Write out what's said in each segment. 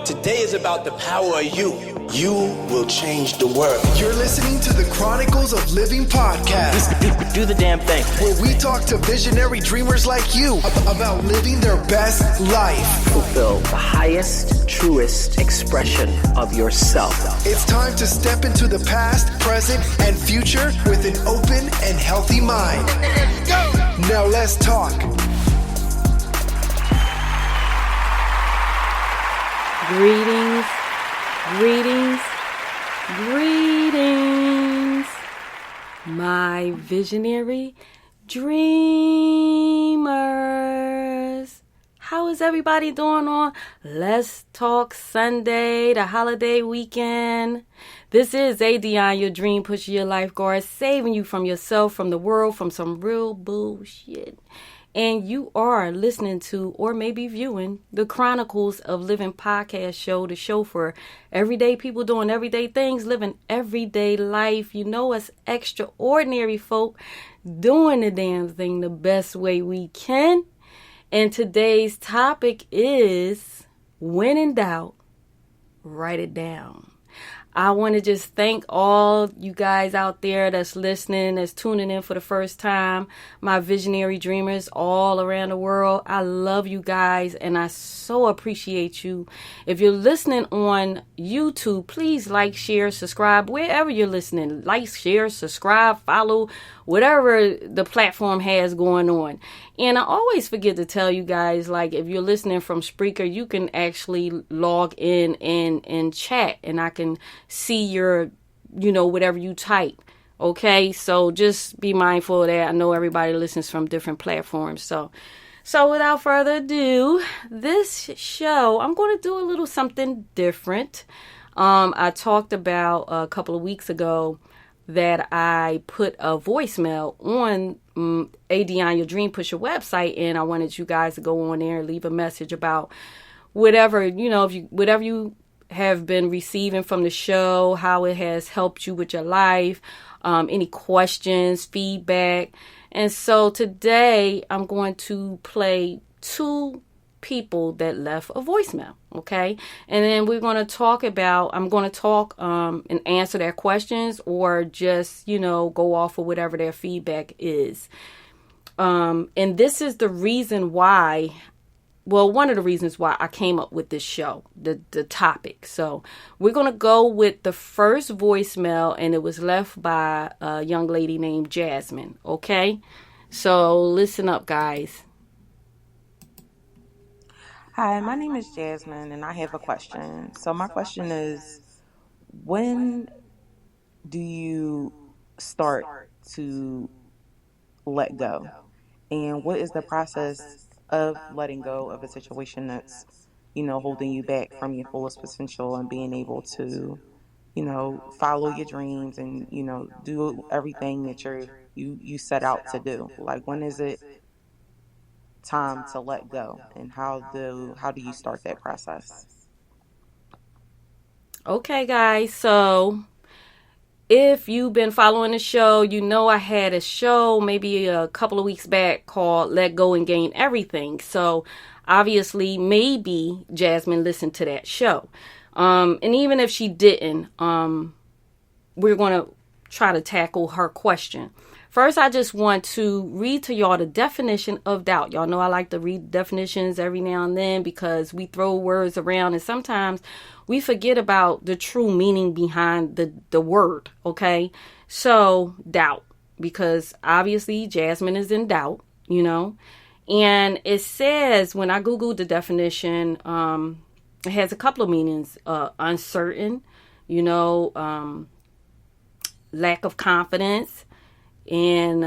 Today is about the power of you. You will change the world. You're listening to the Chronicles of Living podcast. Do the damn thing. Where we talk to visionary dreamers like you about living their best life. Fulfill the highest, truest expression of yourself. It's time to step into the past, present, and future with an open and healthy mind. Go! Now let's talk. Greetings, greetings, greetings, my visionary dreamers. How is everybody doing on Let's Talk Sunday, the holiday weekend? This is ADionne, your dream pusher, your lifeguard, saving you from yourself, from the world, from some real bullshit. And you are listening to, or maybe viewing, the Chronicles of Livin podcast show, the show for everyday people doing everyday things, living everyday life. You know, us extraordinary folk doing the damn thing the best way we can. And today's topic is, when in doubt, write it down. I want to just thank all you guys out there that's listening, that's tuning in for the first time, my visionary dreamers all around the world. I love you guys, and I so appreciate you. If you're listening on YouTube, please like, share, subscribe, wherever you're listening. Like, share, subscribe, follow, whatever the platform has going on. And I always forget to tell you guys, like, if you're listening from Spreaker, you can actually log in and chat, and I can see your, whatever you type. Okay, so just be mindful of that. I know everybody listens from different platforms. So without further ado, this show, I'm going to do a little something different. I talked about a couple of weeks ago that I put a voicemail on ADionne, your dream pusher website, and I wanted you guys to go on there and leave a message about whatever, whatever you have been receiving from the show, how it has helped you with your life, any questions, feedback. And so today I'm going to play two people that left a voicemail, okay? And then I'm going to talk and answer their questions, or just, go off of whatever their feedback is. And this is the reason why, one of the reasons why I came up with this show, the topic. So we're going to go with the first voicemail, and it was left by a young lady named Jasmine, okay? So listen up, guys. Hi, my name is Jasmine, and I have a question. So my question is, when do you start to let go? And what is the process of letting go of a situation that's, holding you back from your fullest potential and being able to, follow your dreams and, do everything that you set out to do? Like, when is it time to let go, and how do you start that process? Okay, guys, so if you've been following the show, I had a show maybe a couple of weeks back called Let Go and Gain Everything. So obviously maybe Jasmine listened to that show, and even if she didn't, we're going to try to tackle her question. First, I just want to read to y'all the definition of doubt. Y'all know I like to read definitions every now and then because we throw words around and sometimes we forget about the true meaning behind the word, okay? So, doubt, because obviously Jasmine is in doubt, and it says, when I Googled the definition, it has a couple of meanings: uncertain, lack of confidence. And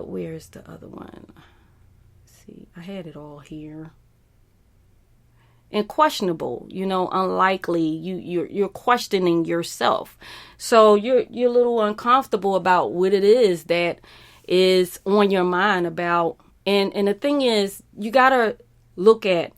where's the other one? Let's see, I had it all here. And questionable, unlikely. You're questioning yourself, so you're a little uncomfortable about what it is that is on your mind about. And the thing is, you gotta look at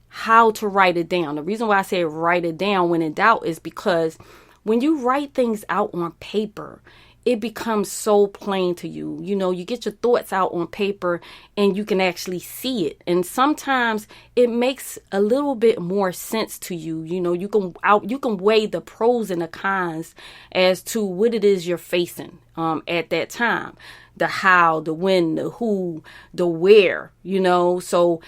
how to write it down. The reason why I say write it down when in doubt is because when you write things out on paper, it becomes so plain to you. You know, you get your thoughts out on paper and you can actually see it. And sometimes it makes a little bit more sense to you. You know, you can weigh the pros and the cons as to what it is you're facing at that time. The how, the when, the who, the where, you know. So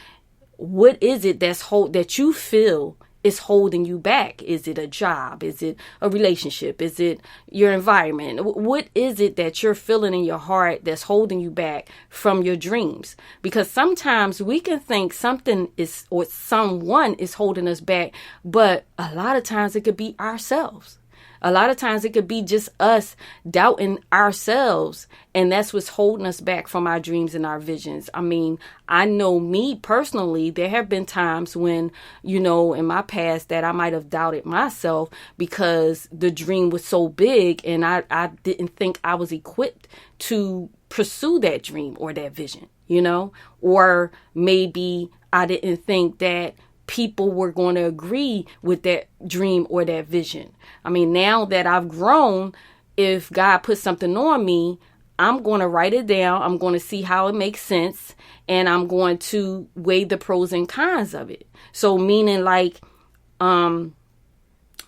what is it that you feel is holding you back? Is it a job? Is it a relationship? Is it your environment? What is it that you're feeling in your heart that's holding you back from your dreams? Because sometimes we can think something is or someone is holding us back, but a lot of times it could be ourselves. A lot of times it could be just us doubting ourselves, and that's what's holding us back from our dreams and our visions. I mean, I know me personally, there have been times when, you know, in my past that I might have doubted myself because the dream was so big and I didn't think I was equipped to pursue that dream or that vision, you know, or maybe I didn't think that people were going to agree with that dream or that vision. I mean, now that I've grown, if God puts something on me, I'm going to write it down. I'm going to see how it makes sense. And I'm going to weigh the pros and cons of it. So meaning like,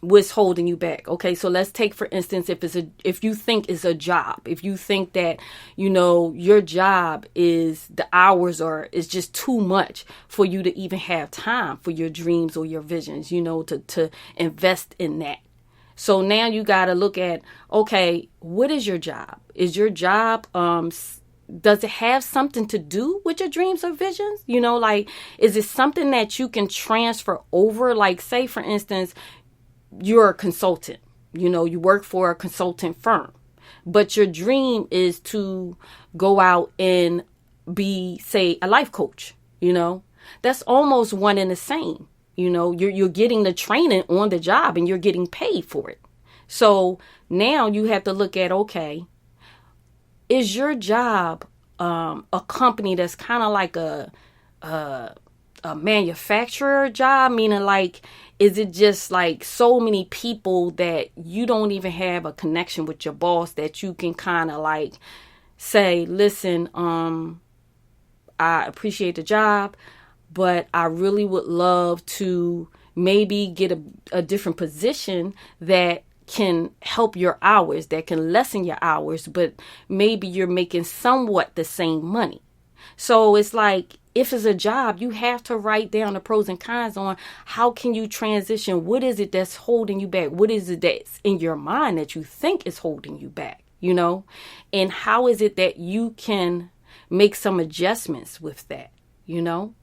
what's holding you back? Okay, so let's take, for instance, if you think it's a job, if you think that, you know, your job is the hours or is just too much for you to even have time for your dreams or your visions, you know, to invest in that. So now you got to look at, okay, what is your job? Is your job, does it have something to do with your dreams or visions? You know, like, is it something that you can transfer over? Like, say, for instance, you're a consultant, you know, you work for a consultant firm, but your dream is to go out and be, say, a life coach, you know, that's almost one and the same. You know, you're getting the training on the job and you're getting paid for it. So now you have to look at, okay, is your job a company that's kind of like a manufacturer job? Meaning, like, is it just like so many people that you don't even have a connection with your boss that you can kind of like say, listen, I appreciate the job, but I really would love to maybe get a different position that can help your hours, that can lessen your hours, but maybe you're making somewhat the same money. So it's like, if it's a job, you have to write down the pros and cons on how can you transition? What is it that's holding you back? What is it that's in your mind that you think is holding you back, you know? And how is it that you can make some adjustments with that, you know?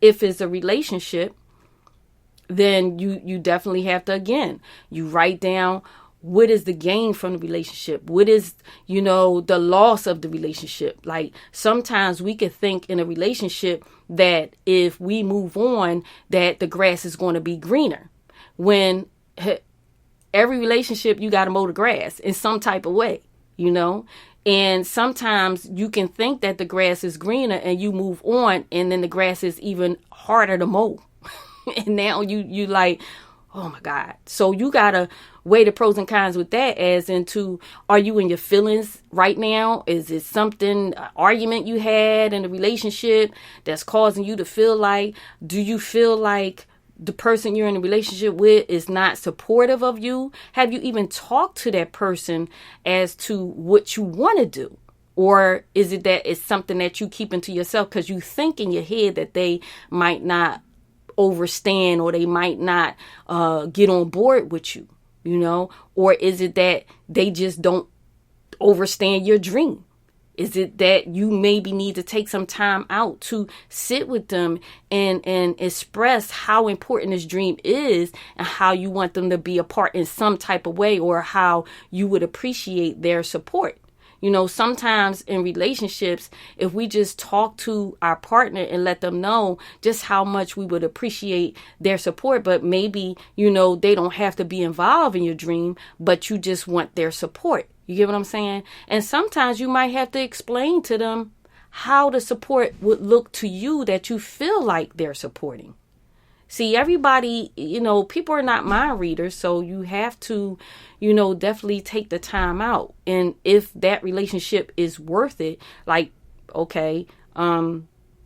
If it's a relationship, then you definitely have to, again, you write down what is the gain from the relationship? What is, you know, the loss of the relationship? Like, sometimes we could think in a relationship that if we move on, that the grass is going to be greener. When every relationship, you got to mow the grass in some type of way, you know? And sometimes you can think that the grass is greener and you move on, and then the grass is even harder to mow. And now you like, oh my God. So you got to weigh the pros and cons with that, as into, are you in your feelings right now? Is it something, an argument you had in a relationship that's causing you to feel like, do you feel like the person you're in a relationship with is not supportive of you? Have you even talked to that person as to what you want to do? Or is it that it's something that you keep into yourself because you think in your head that they might not overstand or they might not get on board with you, you know? Or is it that they just don't overstand your dream? Is it that you maybe need to take some time out to sit with them and express how important this dream is and how you want them to be a part in some type of way, or how you would appreciate their support? You know, sometimes in relationships, if we just talk to our partner and let them know just how much we would appreciate their support, but maybe, you know, they don't have to be involved in your dream, but you just want their support. You get what I'm saying? And sometimes you might have to explain to them how the support would look to you that you feel like they're supporting. See, everybody, people are not mind readers, so you have to, definitely take the time out. And if that relationship is worth it, like, okay,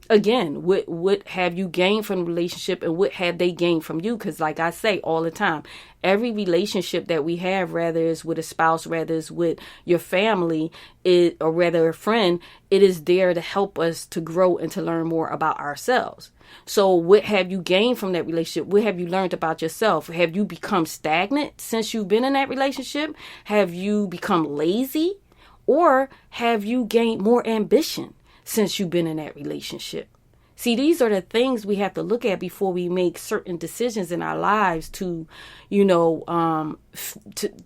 again, what have you gained from the relationship and what have they gained from you? Because like I say all the time, every relationship that we have, whether it's with a spouse, whether it's with your family, or whether a friend, it is there to help us to grow and to learn more about ourselves. So what have you gained from that relationship? What have you learned about yourself? Have you become stagnant since you've been in that relationship? Have you become lazy? Or have you gained more ambition since you've been in that relationship? See, these are the things we have to look at before we make certain decisions in our lives to,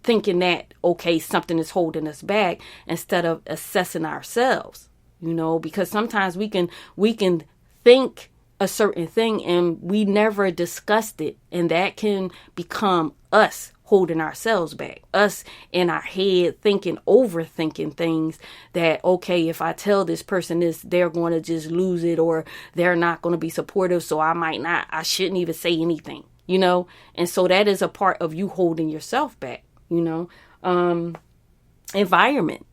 thinking that, okay, something is holding us back instead of assessing ourselves, because sometimes we can think a certain thing and we never discussed it. And that can become us holding ourselves back, us in our head overthinking things that, okay, if I tell this person this, they're going to just lose it, or they're not going to be supportive. So I shouldn't even say anything, and so that is a part of you holding yourself back, environment.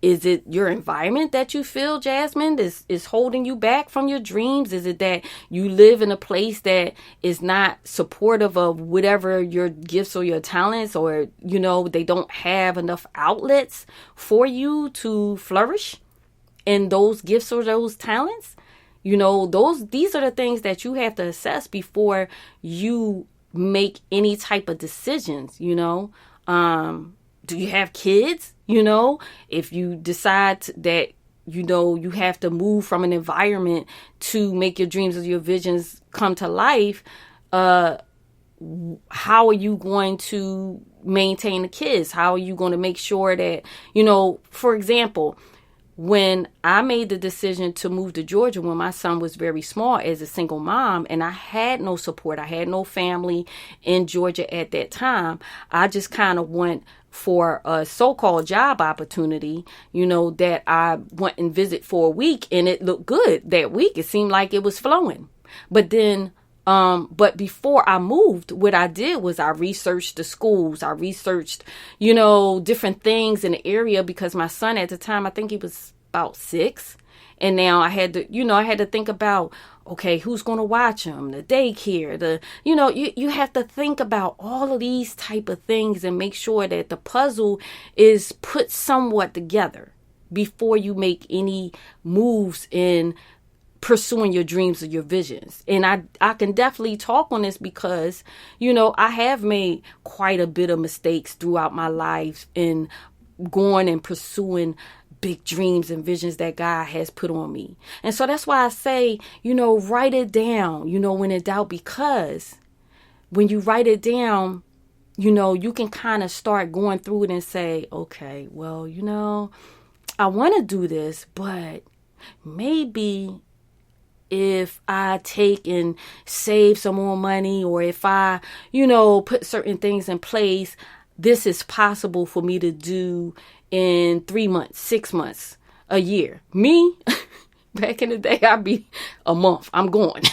Is it your environment that you feel, Jasmine, is holding you back from your dreams? Is it that you live in a place that is not supportive of whatever your gifts or your talents, or, they don't have enough outlets for you to flourish in those gifts or those talents? These are the things that you have to assess before you make any type of decisions, do you have kids? If you decide that, you have to move from an environment to make your dreams or your visions come to life, how are you going to maintain the kids? How are you going to make sure that, for example, when I made the decision to move to Georgia when my son was very small as a single mom, and I had no support, I had no family in Georgia at that time, I just kind of went for a so-called job opportunity, that I went and visit for a week, and it looked good that week. It seemed like it was flowing. But then, but before I moved, what I did was I researched the schools. I researched, different things in the area, because my son at the time, I think he was about 6. And now I had to think about, okay, who's going to watch him, the daycare, you have to think about all of these type of things and make sure that the puzzle is put somewhat together before you make any moves in pursuing your dreams or your visions. And I can definitely talk on this because, I have made quite a bit of mistakes throughout my life in going and pursuing big dreams and visions that God has put on me. And so that's why I say, write it down, when in doubt, because when you write it down, you can kind of start going through it and say, okay, well, I want to do this, but maybe if I take and save some more money, or if I, put certain things in place, this is possible for me to do in 3 months, 6 months, a year. Me, back in the day, I'd be a month. I'm going,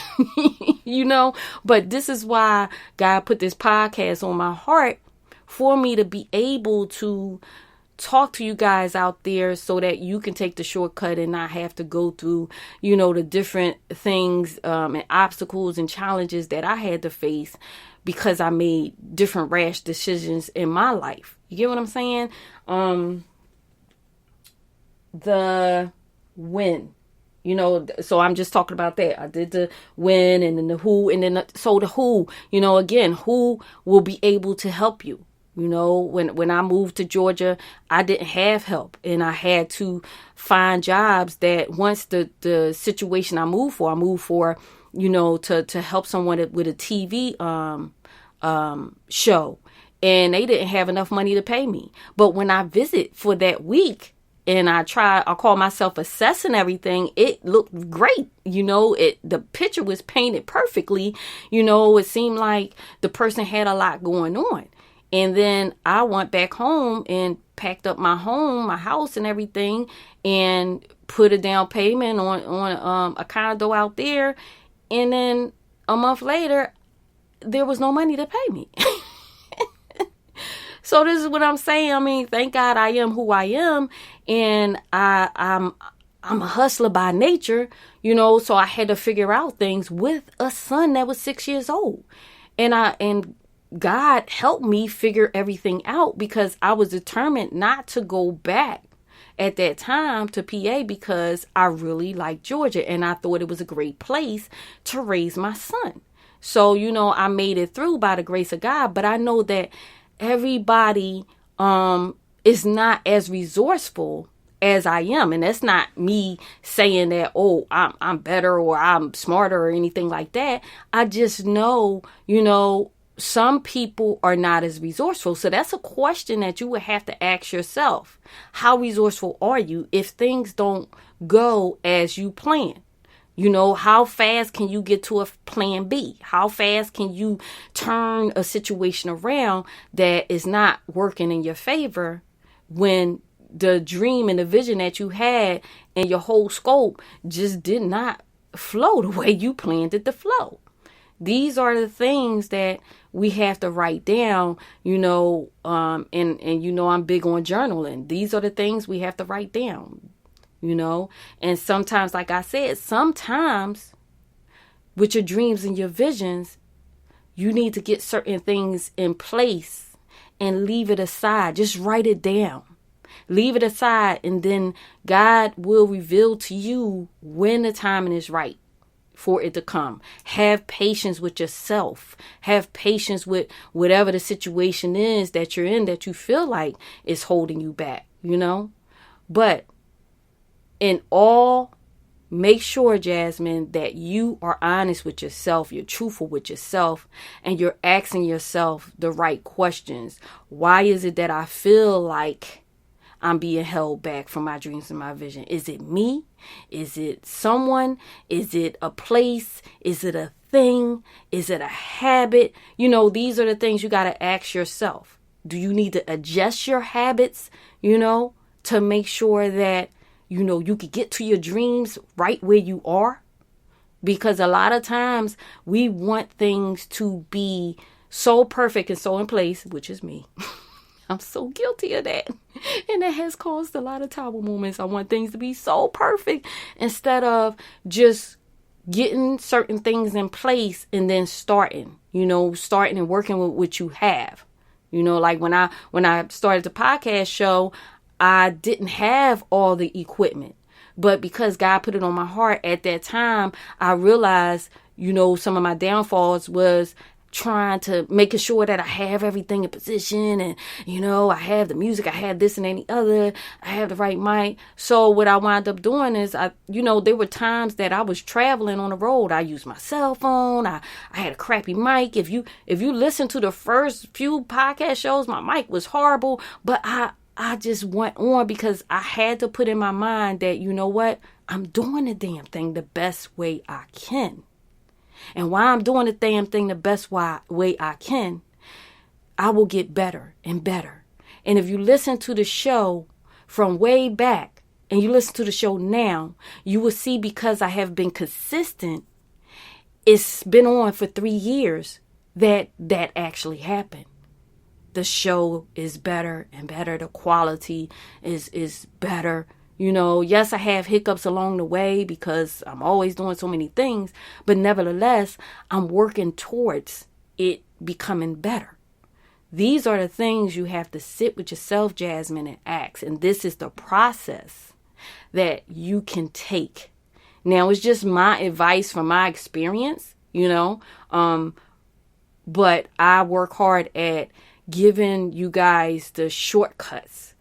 but this is why God put this podcast on my heart, for me to be able to talk to you guys out there so that you can take the shortcut and not have to go through, the different things and obstacles and challenges that I had to face because I made different rash decisions in my life. You get what I'm saying? The win, so I'm just talking about that. I did the when, and then the who, and then the who, again, who will be able to help you. When I moved to Georgia, I didn't have help, and I had to find jobs that once the situation I moved for, to help someone with a TV show, and they didn't have enough money to pay me. But when I visit for that week, and I call myself assessing everything, it looked great. The picture was painted perfectly. It seemed like the person had a lot going on. And then I went back home and packed up my house and everything, and put a down payment on a condo out there. And then a month later, there was no money to pay me. So this is what I'm saying. I mean, thank God I am who I am, and I'm a hustler by nature, so I had to figure out things with a son that was 6 years old. And God helped me figure everything out because I was determined not to go back at that time to PA because I really liked Georgia and I thought it was a great place to raise my son. So, I made it through by the grace of God, but I know that everybody is not as resourceful as I am. And that's not me saying that, oh, I'm better or I'm smarter or anything like that. I just know, some people are not as resourceful. So that's a question that you would have to ask yourself. How resourceful are you if things don't go as you plan? How fast can you get to a plan B? How fast can you turn a situation around that is not working in your favor when the dream and the vision that you had and your whole scope just did not flow the way you planned it to flow? These are the things that we have to write down, and I'm big on journaling. These are the things we have to write down. And sometimes, like I said, sometimes with your dreams and your visions, you need to get certain things in place and leave it aside. Just write it down. Leave it aside, and then God will reveal to you when the timing is right for it to come. Have patience with yourself. Have patience with whatever the situation is that you're in that you feel like is holding you back, But in all, make sure, Jasmine, that you are honest with yourself, you're truthful with yourself, and you're asking yourself the right questions. Why is it that I feel like I'm being held back from my dreams and my vision? Is it me? Is it someone? Is it a place? Is it a thing? Is it a habit? These are the things you got to ask yourself. Do you need to adjust your habits, to make sure that you could get to your dreams right where you are? Because a lot of times we want things to be so perfect and so in place, which is me. I'm so guilty of that. And that has caused a lot of tower moments. I want things to be so perfect instead of just getting certain things in place and then starting and working with what you have. Like when I started the podcast show, I didn't have all the equipment, but because God put it on my heart at that time, I realized, some of my downfalls was trying to making sure that I have everything in position and, I have the music, I have this and any other, I have the right mic. So what I wound up doing is there were times that I was traveling on the road. I used my cell phone. I had a crappy mic. If you listen to the first few podcast shows, my mic was horrible, but I just went on because I had to put in my mind that, I'm doing the damn thing the best way I can. And while I'm doing the damn thing the best way I can, I will get better and better. And if you listen to the show from way back and you listen to the show now, you will see because I have been consistent, it's been on for 3 years that actually happened. The show is better and better. The quality is better. Yes, I have hiccups along the way because I'm always doing so many things, but nevertheless, I'm working towards it becoming better. These are the things you have to sit with yourself, Jasmine, and ask. And this is the process that you can take. Now, it's just my advice from my experience, but I work hard at giving you guys the shortcuts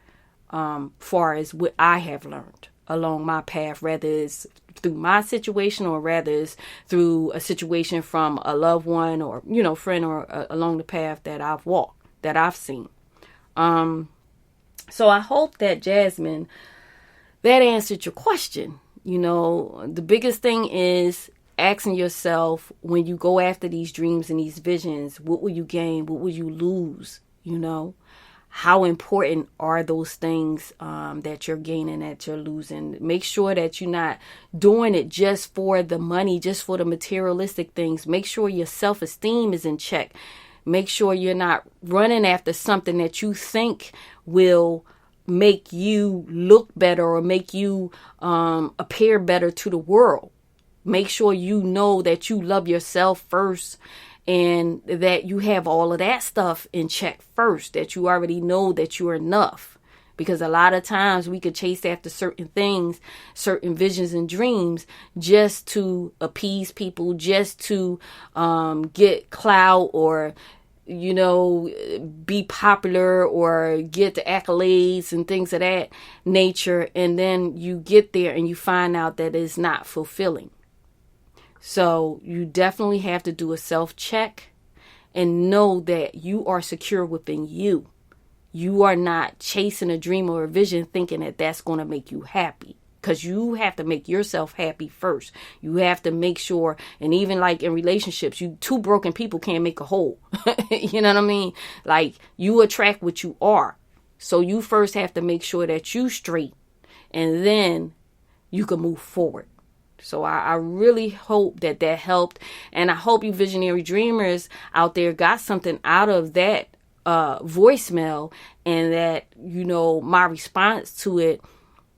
far as what I have learned along my path, whether it's through my situation or rather it's through a situation from a loved one or, friend or along the path that I've walked, that I've seen. So I hope that, Jasmine, that answered your question. The biggest thing is asking yourself, when you go after these dreams and these visions, what will you gain? What will you lose? how important are those things that you're gaining, that you're losing. Make sure that you're not doing it just for the money, just for the materialistic things. Make sure your self-esteem is in check. Make sure you're not running after something that you think will make you look better or make you appear better to the world. Make sure you know that you love yourself first, and that you have all of that stuff in check first, that you already know that you're enough. Because a lot of times we could chase after certain things, certain visions and dreams, just to appease people, just to get clout, or, you know, be popular, or get the accolades and things of that nature. And then you get there and you find out that it's not fulfilling. So you definitely have to do a self-check and know that you are secure within you. You are not chasing a dream or a vision thinking that that's going to make you happy, because you have to make yourself happy first. You have to make sure, and even like in relationships, two broken people can't make a whole. You know what I mean? Like, you attract what you are. So you first have to make sure that you straight, and then you can move forward. So I really hope that helped. And I hope you visionary dreamers out there got something out of that voicemail, and that, you know, my response to it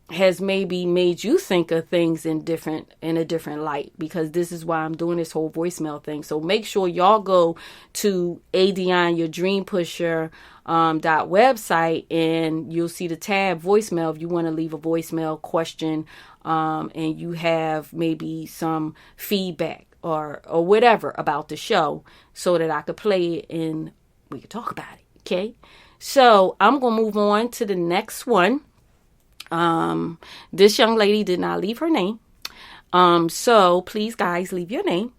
has maybe made you think of things in a different light, because this is why I'm doing this whole voicemail thing. So make sure y'all go to ADionne, your dream pusher .website, and you'll see the tab voicemail if you want to leave a voicemail question, and you have maybe some feedback or whatever about the show, so that I could play it and we could talk about it. Okay. So I'm going to move on to the next one. This young lady did not leave her name. So please, guys, leave your name.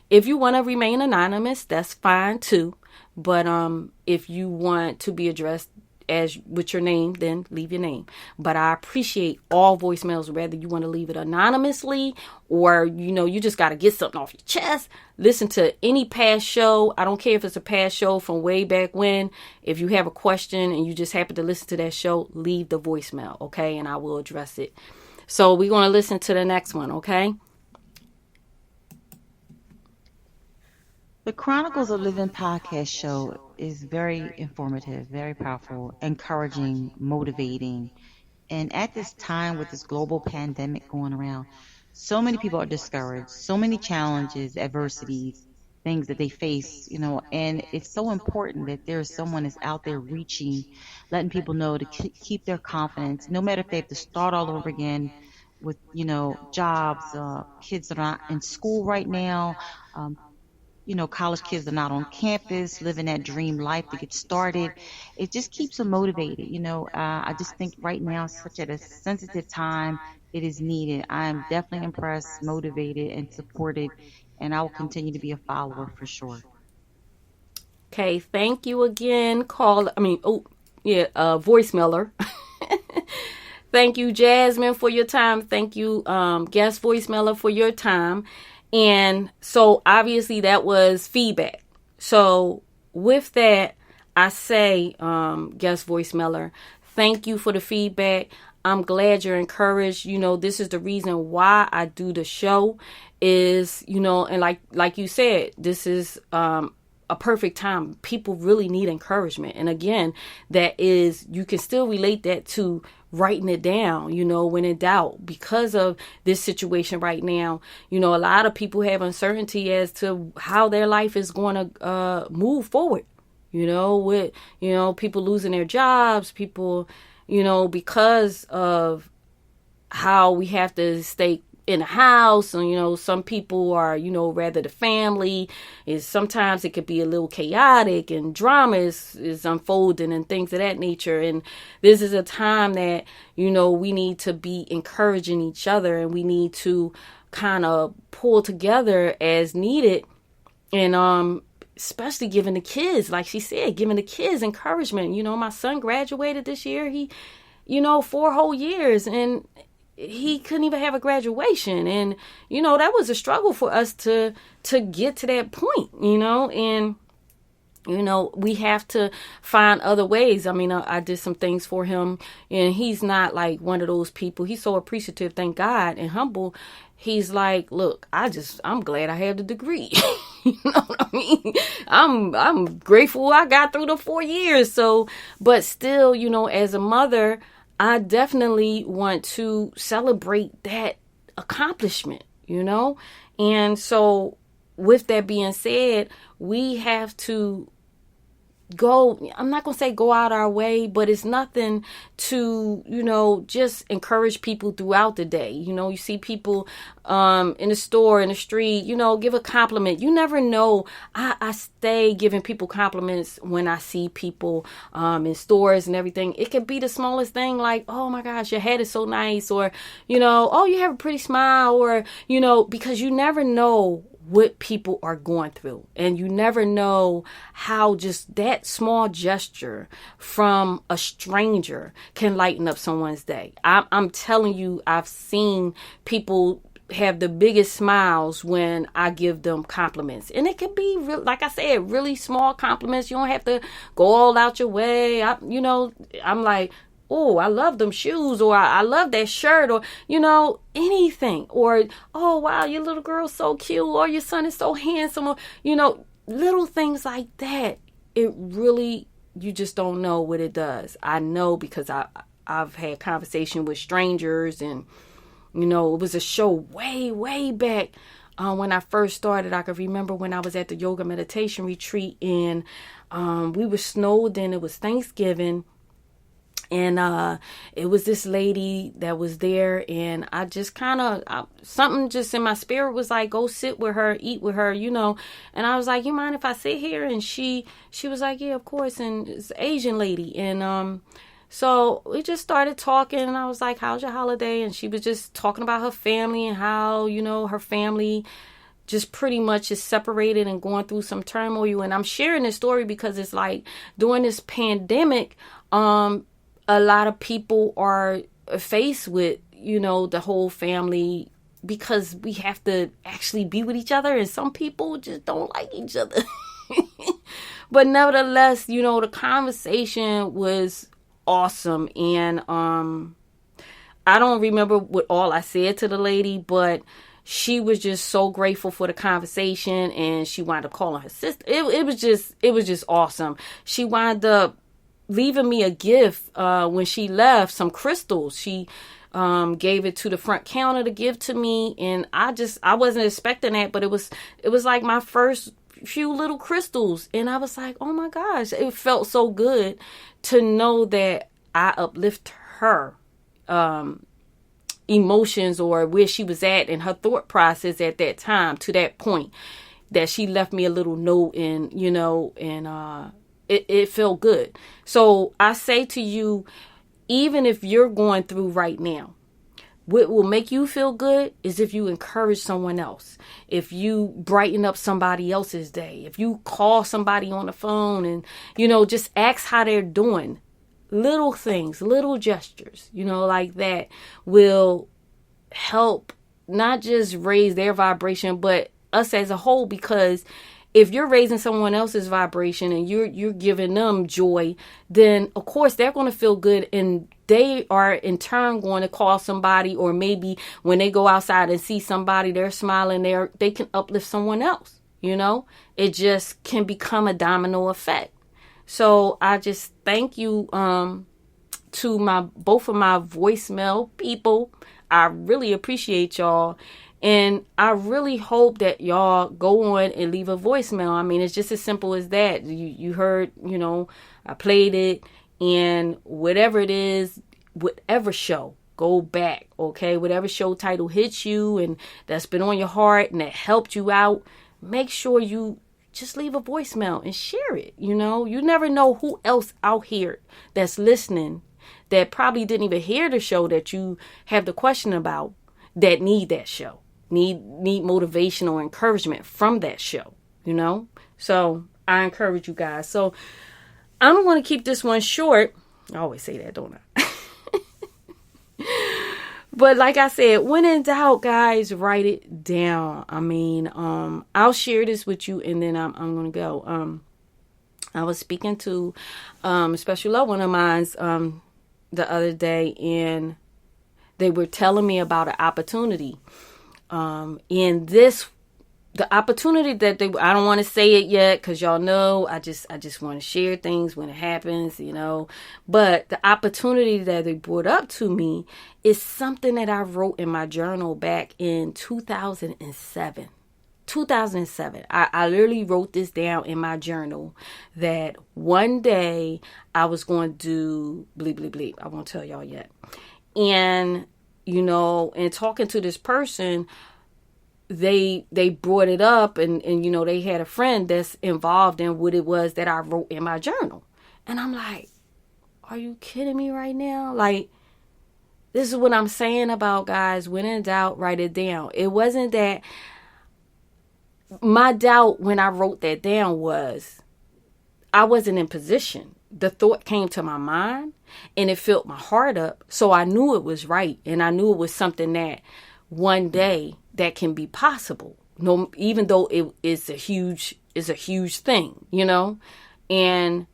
If you want to remain anonymous, that's fine too. But if you want to be addressed as with your name, then leave your name. But I appreciate all voicemails, whether you want to leave it anonymously, or, you know, you just got to get something off your chest. Listen to any past show. I don't care if it's a past show from way back when. If you have a question and you just happen to listen to that show, leave the voicemail, okay? And I will address it. So we're going to listen to the next one, okay? The Chronicles of Livin podcast show is very informative, very powerful, encouraging, motivating. And at this time, with this global pandemic going around, so many people are discouraged, so many challenges, adversities, things that they face, you know, and it's so important that there's someone that's out there reaching, letting people know to keep their confidence, no matter if they have to start all over again with, you know, jobs, kids that are not in school right now, you know, college kids are not on campus, living that dream life to get started. It just keeps them motivated. You know, I just think right now, such at a sensitive time, it is needed. I'm definitely impressed, motivated, and supported, and I will continue to be a follower for sure. Okay, thank you again, voicemailer. Thank you, Jasmine, for your time. Thank you, guest voicemailer, for your time. And so obviously that was feedback. So with that, I say, guest voicemailer, thank you for the feedback. I'm glad you're encouraged. You know, this is the reason why I do the show is, you know, and like you said, this is a perfect time. People really need encouragement. And again, that is, you can still relate that to writing it down, you know, when in doubt, because of this situation right now. You know, a lot of people have uncertainty as to how their life is going to move forward, you know, with, you know, people losing their jobs, people, you know, because of how we have to stay in the house. And, you know, some people are, you know, rather the family is, sometimes it could be a little chaotic and drama is unfolding and things of that nature. And this is a time that, you know, we need to be encouraging each other, and we need to kind of pull together as needed. And, especially giving the kids, like she said, giving the kids encouragement. You know, my son graduated this year. He, you know, 4 whole years, and he couldn't even have a graduation. And, you know, that was a struggle for us to get to that point, you know, and You know, we have to find other ways. I mean, I did some things for him, and he's not like one of those people. He's so appreciative, thank God, and humble. He's like, look, I'm glad I have the degree. You know what I mean? I'm grateful I got through the 4 years. So, but still, you know, as a mother, I definitely want to celebrate that accomplishment, you know? And so with that being said, we have to I'm not going to say go out our way, but it's nothing to, you know, just encourage people throughout the day. You know, you see people in the store, in the street, you know, give a compliment. You never know. I stay giving people compliments when I see people in stores and everything. It could be the smallest thing, like, oh my gosh, your head is so nice, or, you know, oh, you have a pretty smile, or, you know, because you never know what people are going through, and you never know how just that small gesture from a stranger can lighten up someone's day. I'm telling you, I've seen people have the biggest smiles when I give them compliments, and it can be like I said, really small compliments. You don't have to go all out your way. I'm like, oh, I love them shoes, or I love that shirt, or, you know, anything. Or, oh, wow, your little girl's so cute, or your son is so handsome, or, you know, little things like that. It really, you just don't know what it does. I know, because I've had conversation with strangers, and, you know, it was a show way, way back when I first started. I could remember when I was at the yoga meditation retreat, and we were snowed in. It was Thanksgiving. And it was this lady that was there, and I just something just in my spirit was like, go sit with her, eat with her, you know. And I was like, you mind if I sit here? And she was like, yeah, of course. And it's an Asian lady. And so we just started talking, and I was like, how's your holiday? And she was just talking about her family, and how, you know, her family just pretty much is separated and going through some turmoil. And I'm sharing this story because it's like, during this pandemic, a lot of people are faced with, you know, the whole family, because we have to actually be with each other, and some people just don't like each other. But nevertheless, you know, the conversation was awesome. And I don't remember what all I said to the lady, but she was just so grateful for the conversation, and she wound up calling her sister. It was just awesome. She wound up leaving me a gift when she left, some crystals. She gave it to the front counter to give to me, and I wasn't expecting that, but it was like my first few little crystals, and I was like, oh my gosh, it felt so good to know that I uplift her emotions, or where she was at in her thought process at that time, to that point that she left me a little note, and, you know, and it felt good. So I say to you, even if you're going through right now, what will make you feel good is if you encourage someone else, if you brighten up somebody else's day, if you call somebody on the phone and, you know, just ask how they're doing. Little things, little gestures, you know, like that will help not just raise their vibration, but us as a whole, because if you're raising someone else's vibration and you're giving them joy, then of course they're going to feel good, and they are in turn going to call somebody, or maybe when they go outside and see somebody, they're smiling, they can uplift someone else. You know, it just can become a domino effect. So I just thank you to both of my voicemail people. I really appreciate y'all. And I really hope that y'all go on and leave a voicemail. I mean, it's just as simple as that. You heard, you know, I played it, and whatever it is, whatever show, go back, okay? Whatever show title hits you and that's been on your heart and that helped you out, make sure you just leave a voicemail and share it. You know, you never know who else out here that's listening that probably didn't even hear the show that you have the question about, that need that show. Need motivation or encouragement from that show, you know? So I encourage you guys. So I'm going to keep this one short. I always say that, don't I? But like I said, when in doubt, guys, write it down. I mean, I'll share this with you, and then I'm going to go. I was speaking to a special loved one of mine's the other day, and they were telling me about an opportunity. The opportunity that I don't want to say it yet because y'all know I just want to share things when it happens, But the opportunity that they brought up to me is something that I wrote in my journal back in 2007. 2007. I literally wrote this down in my journal that one day I was going to do bleep, bleep, bleep. I won't tell y'all yet. And, and talking to this person, they brought it up and they had a friend that's involved in what it was that I wrote in my journal. And I'm like, are you kidding me right now? Like, this is what I'm saying about, guys, when in doubt, write it down. It wasn't that my doubt when I wrote that down was I wasn't in position. The thought came to my mind and it filled my heart up. So I knew it was right. And I knew it was something that one day that can be possible. No, even though it is a huge thing, and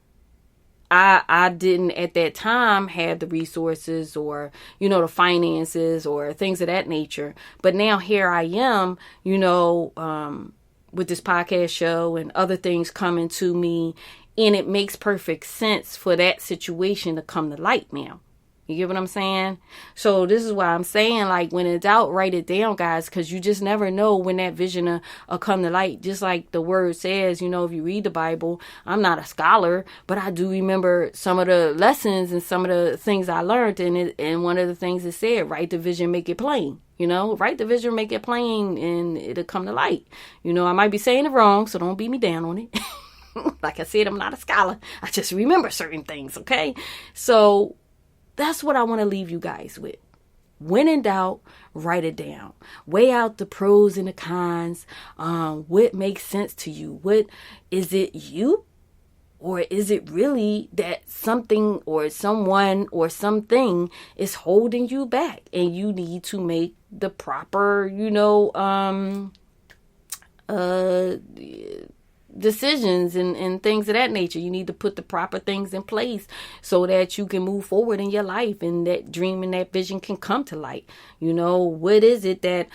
I didn't at that time have the resources or, the finances or things of that nature. But now here I am, with this podcast show and other things coming to me, and it makes perfect sense for that situation to come to light now. You get what I'm saying? So this is why I'm saying, like, when in doubt, write it down, guys, because you just never know when that vision will come to light. Just like the word says, if you read the Bible, I'm not a scholar, but I do remember some of the lessons and some of the things I learned. And one of the things it said, write the vision, make it plain. Write the vision, make it plain, and it'll come to light. I might be saying it wrong, so don't beat me down on it. Like I said, I'm not a scholar. I just remember certain things, okay? So that's what I want to leave you guys with. When in doubt, write it down. Weigh out the pros and the cons. What makes sense to you? What is it, you? Or is it really that something or someone or something is holding you back and you need to make the proper, decisions and things of that nature? You need to put the proper things in place so that you can move forward in your life and that dream and that vision can come to light. What is it that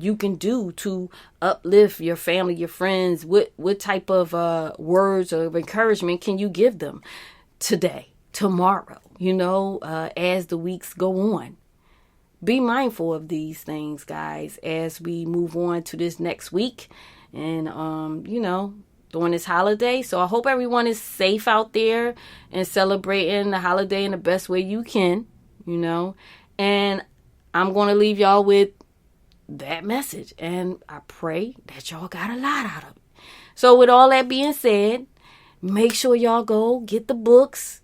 you can do to uplift your family, your friends? What type of words of encouragement can you give them today, tomorrow, as the weeks go on? Be mindful of these things, guys, as we move on to this next week and, during this holiday. So I hope everyone is safe out there and celebrating the holiday in the best way you can, and I'm going to leave y'all with that message. And I pray that y'all got a lot out of it. So with all that being said, make sure y'all go get the books.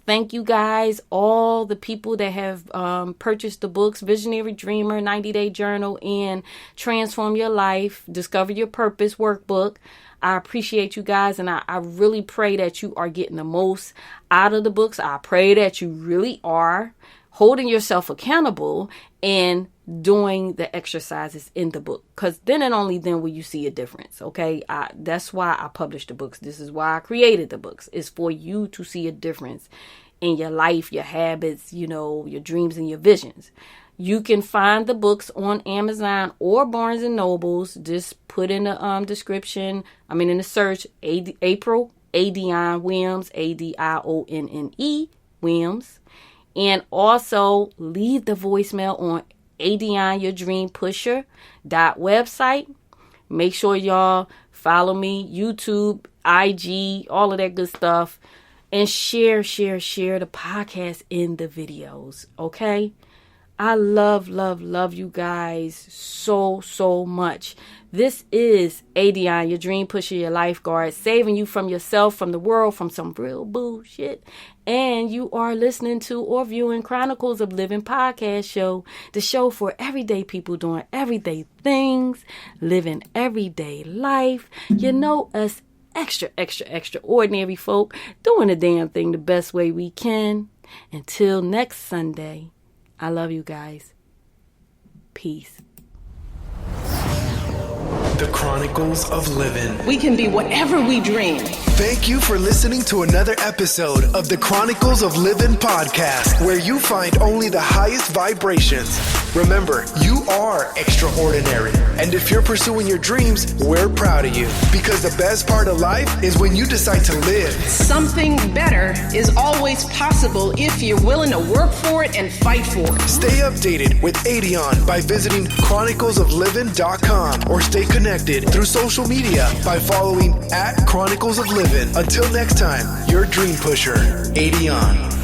Thank you guys, all the people that have purchased the books, Visionary Dreamer, 90-Day Journal, and Transform Your Life, Discover Your Purpose Workbook. I appreciate you guys, and I really pray that you are getting the most out of the books. I pray that you really are holding yourself accountable and doing the exercises in the book, because then and only then will you see a difference. Okay, that's why I published the books. This is why I created the books. It's for you to see a difference in your life, your habits, your dreams and your visions. You can find the books on Amazon or Barnes and Nobles. Just put in the description, in the search, April ADionne Williams, ADionne Williams. And also leave the voicemail on ADionne Your Dream Pusher .website. Make sure y'all follow me, YouTube, IG, all of that good stuff. And share the podcast in the videos, okay? I love you guys so much. This is ADionne, your dream pusher, your lifeguard, saving you from yourself, from the world, from some real bullshit. And you are listening to or viewing Chronicles of Livin podcast show, the show for everyday people doing everyday things, living everyday life. Us extraordinary folk doing the damn thing the best way we can. Until next Sunday. I love you guys. Peace. The Chronicles of Livin. We can be whatever we dream. Thank you for listening to another episode of the Chronicles of Livin podcast, where you find only the highest vibrations. Remember, you are extraordinary. And if you're pursuing your dreams, we're proud of you. Because the best part of life is when you decide to live. Something better is always possible if you're willing to work for it and fight for it. Stay updated with ADionne by visiting chroniclesoflivin.com or stay connected through social media by following @Chronicles of Livin. Until next time, your dream pusher, ADionne.